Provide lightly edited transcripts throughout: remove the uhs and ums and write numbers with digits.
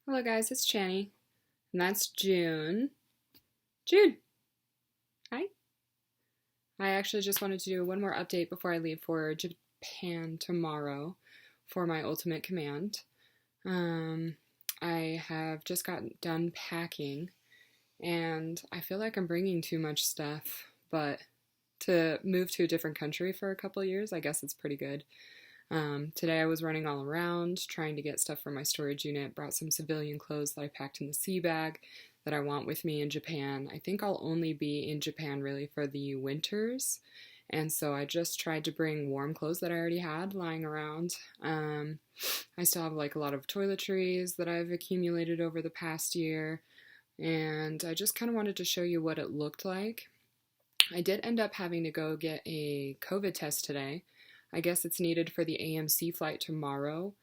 Hello guys, it's Channy, and that's June. June! Hi! I actually just wanted to do one more update before I leave for Japan tomorrow for my ultimate command. Um, I have just gotten done packing, and I feel like I'm bringing too much stuff, but to move to a different country for a couple years, I guess it's pretty good. Today I was running all around trying to get stuff from my storage unit, brought some civilian clothes that I packed in the sea bag that I want with me in Japan. I think I'll only be in Japan really for the winters, and so I just tried to bring warm clothes that I already had lying around. I still have like a lot of toiletries that I've accumulated over the past year, and I just kind of wanted to show you what it looked like. I did end up having to go get a COVID test today. I guess it's needed for the AMC flight tomorrow,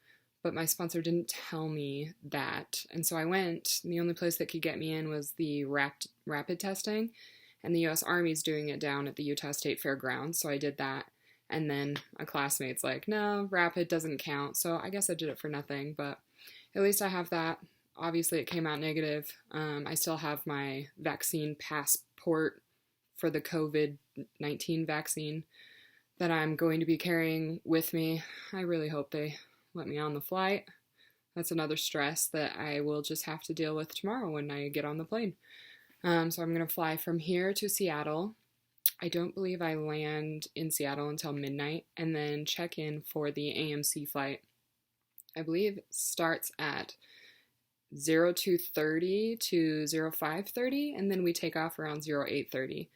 but my sponsor didn't tell me that. And so I went, and the only place that could get me in was the rapid testing, and the US Army's doing it down at the Utah State Fairgrounds, so I did that. And then a classmate's like, no, rapid doesn't count, so I guess I did it for nothing, but at least I have that. Obviously, it came out negative. I still have my vaccine passport for the COVID-19 vaccine that I'm going to be carrying with me. I really hope they let me on the flight. That's another stress that I will just have to deal with tomorrow when I get on the plane. So I'm going to fly from here to Seattle. I don't believe I land in Seattle until midnight, and then check in for the AMC flight. I believe it starts at 02:30 to 05:30, and then we take off around 08:30.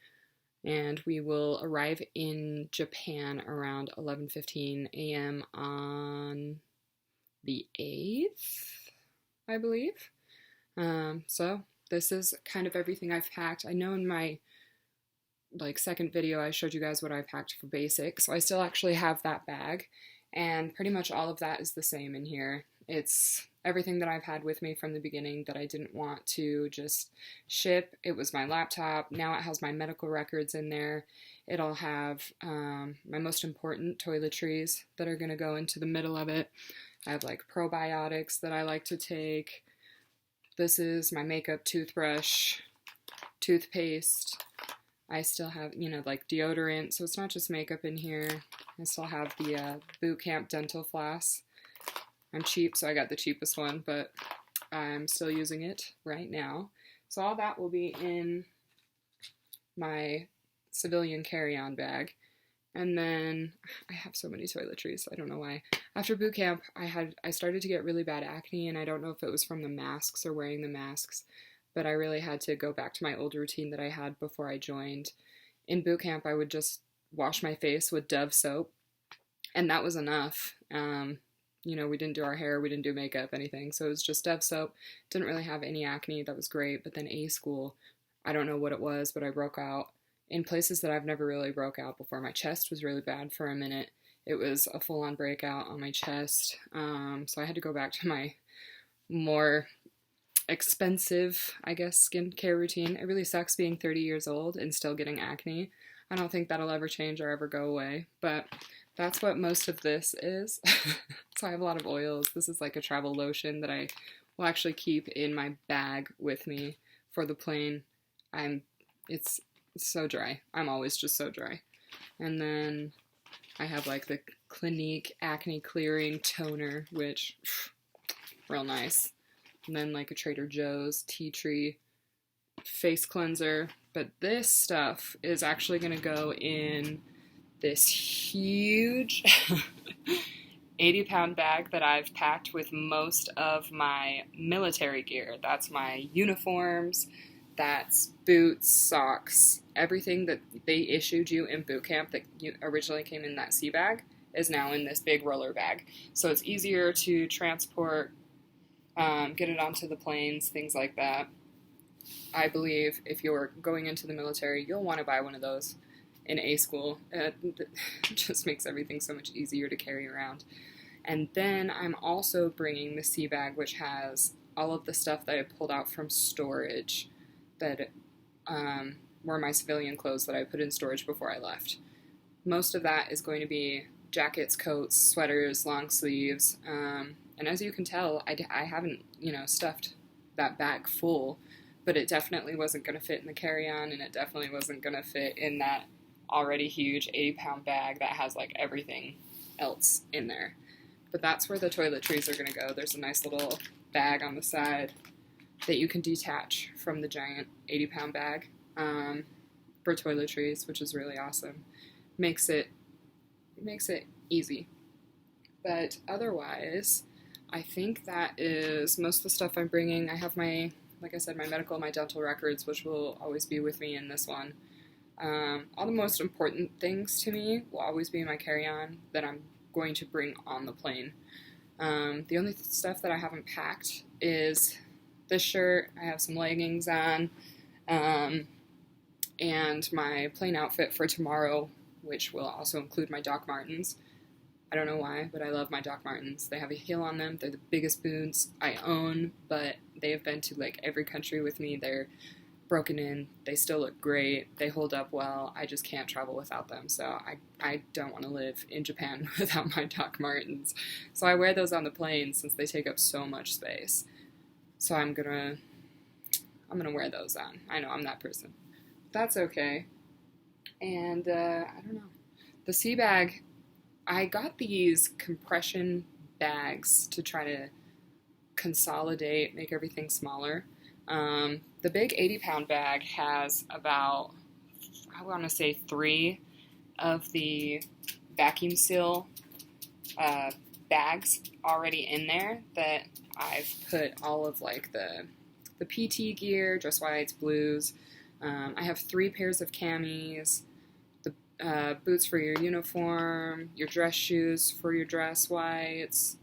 And we will arrive in Japan around 11:15 a.m. on the 8th, I believe. So this is kind of everything I've packed. I know in my second video I showed you guys what I packed for basic, so I still actually have that bag, and pretty much all of that is the same in here. It's everything that I've had with me from the beginning that I didn't want to just ship. It was my laptop. Now it has my medical records in there. It'll have my most important toiletries that are going to go into the middle of it. I have like probiotics that I like to take. This is my makeup, toothbrush, toothpaste. I still have, like deodorant, so it's not just makeup in here. I still have the Boot Camp dental floss. I'm cheap, so I got the cheapest one, but I'm still using it right now. So all that will be in my civilian carry-on bag. And then I have so many toiletries, I don't know why. After boot camp, I started to get really bad acne, and I don't know if it was from the masks or wearing the masks, but I really had to go back to my old routine that I had before I joined. In boot camp, I would just wash my face with Dove soap, and that was enough. We didn't do our hair, we didn't do makeup, anything. So it was just Dove soap. Didn't really have any acne. That was great. But then A school, I don't know what it was, but I broke out in places that I've never really broke out before. My chest was really bad for a minute. It was a full-on breakout on my chest. So I had to go back to my more expensive, I guess, skincare routine. It really sucks being 30 years old and still getting acne. I don't think that'll ever change or ever go away, but that's what most of this is. So I have a lot of oils. This is like a travel lotion that I will actually keep in my bag with me for the plane. It's so dry. I'm always just so dry. And then I have like the Clinique Acne Clearing Toner, which, real nice. And then like a Trader Joe's Tea Tree face cleanser. But this stuff is actually going to go in this huge 80-pound bag that I've packed with most of my military gear. That's my uniforms, that's boots, socks, everything that they issued you in boot camp that originally came in that sea bag is now in this big roller bag. So it's easier to transport, get it onto the planes, things like that. I believe if you're going into the military, you'll want to buy one of those in A school. It just makes everything so much easier to carry around. And then I'm also bringing the sea bag, which has all of the stuff that I pulled out from storage that were my civilian clothes that I put in storage before I left. Most of that is going to be jackets, coats, sweaters, long sleeves. And as you can tell, I haven't, stuffed that bag full, but it definitely wasn't going to fit in the carry-on, and it definitely wasn't going to fit in that already huge 80-pound bag that has like everything else in there. But that's where the toiletries are going to go. There's a nice little bag on the side that you can detach from the giant 80-pound bag for toiletries, which is really awesome. Makes it easy. But otherwise, I think that is most of the stuff I'm bringing. I have my, like I said, my medical and my dental records, which will always be with me in this one. All the most important things to me will always be in my carry-on that I'm going to bring on the plane. The only stuff that I haven't packed is this shirt. I have some leggings on, and my plane outfit for tomorrow, which will also include my Doc Martens. I don't know why, but I love my Doc Martens. They have a heel on them. They're the biggest boots I own, but they have been to like every country with me. They're broken in. They still look great. They hold up well. I just can't travel without them. So I don't want to live in Japan without my Doc Martens. So I wear those on the plane since they take up so much space. So I'm gonna wear those on. I know I'm that person. That's okay. And I don't know. The sea bag, I got these compression bags to try to consolidate, make everything smaller. The big 80-pound bag has about, I want to say 3 of the vacuum seal bags already in there that I've put all of like the PT gear, dress whites, blues. I have 3 pairs of camis, the boots for your uniform, your dress shoes for your dress whites.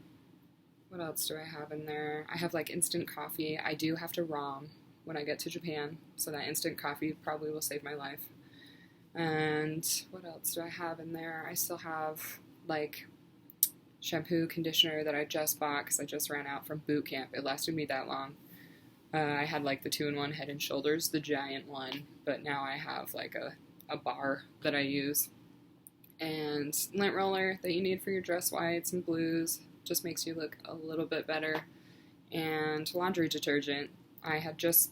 What else do I have in there? I have like instant coffee. I do have to ROM when I get to Japan, so that instant coffee probably will save my life. And what else do I have in there? I still have like shampoo, conditioner that I just bought because I just ran out from boot camp. It lasted me that long. I had like the 2-in-1 Head and Shoulders, the giant one, but now I have like a bar that I use. And lint roller that you need for your dress whites and blues, just makes you look a little bit better. And laundry detergent. I had just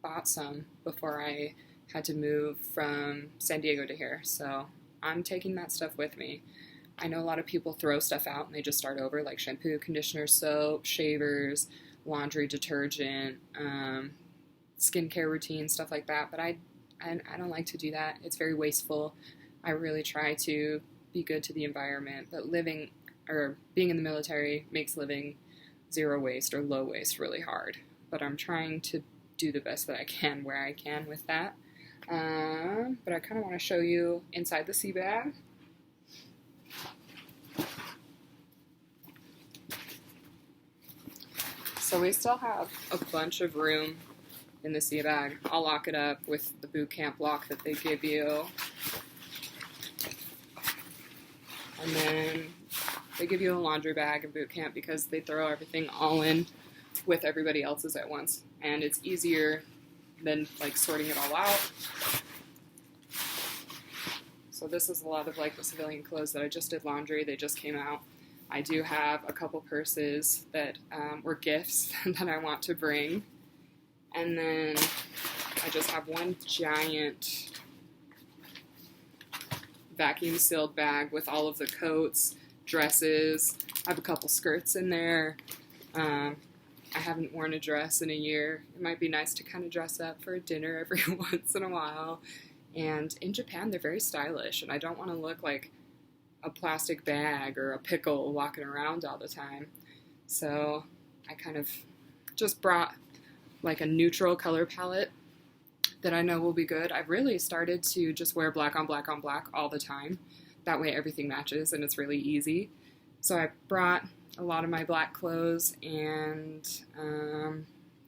bought some before I had to move from San Diego to here, so I'm taking that stuff with me. I know a lot of people throw stuff out and they just start over, like shampoo, conditioner, soap, shavers, laundry detergent, skincare routine, stuff like that, but I don't like to do that. It's very wasteful. I really try to be good to the environment, but being in the military makes living zero waste or low waste really hard. But I'm trying to do the best that I can where I can with that. But I kind of want to show you inside the sea bag. So we still have a bunch of room in the sea bag. I'll lock it up with the boot camp lock that they give you. And then they give you a laundry bag in boot camp because they throw everything all in with everybody else's at once. And it's easier than like sorting it all out. So this is a lot of like the civilian clothes that I just did laundry. They just came out. I do have a couple purses that were gifts that I want to bring. And then I just have one giant vacuum sealed bag with all of the coats, dresses. I have a couple skirts in there. I haven't worn a dress in a year. It might be nice to kind of dress up for a dinner every once in a while. And in Japan, they're very stylish, and I don't want to look like a plastic bag or a pickle walking around all the time. So I kind of just brought like a neutral color palette that I know will be good. I've really started to just wear black on black on black all the time. That way everything matches and it's really easy. So I brought a lot of my black clothes, and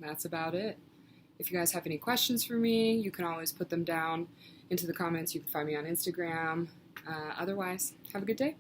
that's about it. If you guys have any questions for me, you can always put them down into the comments. You can find me on Instagram. Otherwise, have a good day.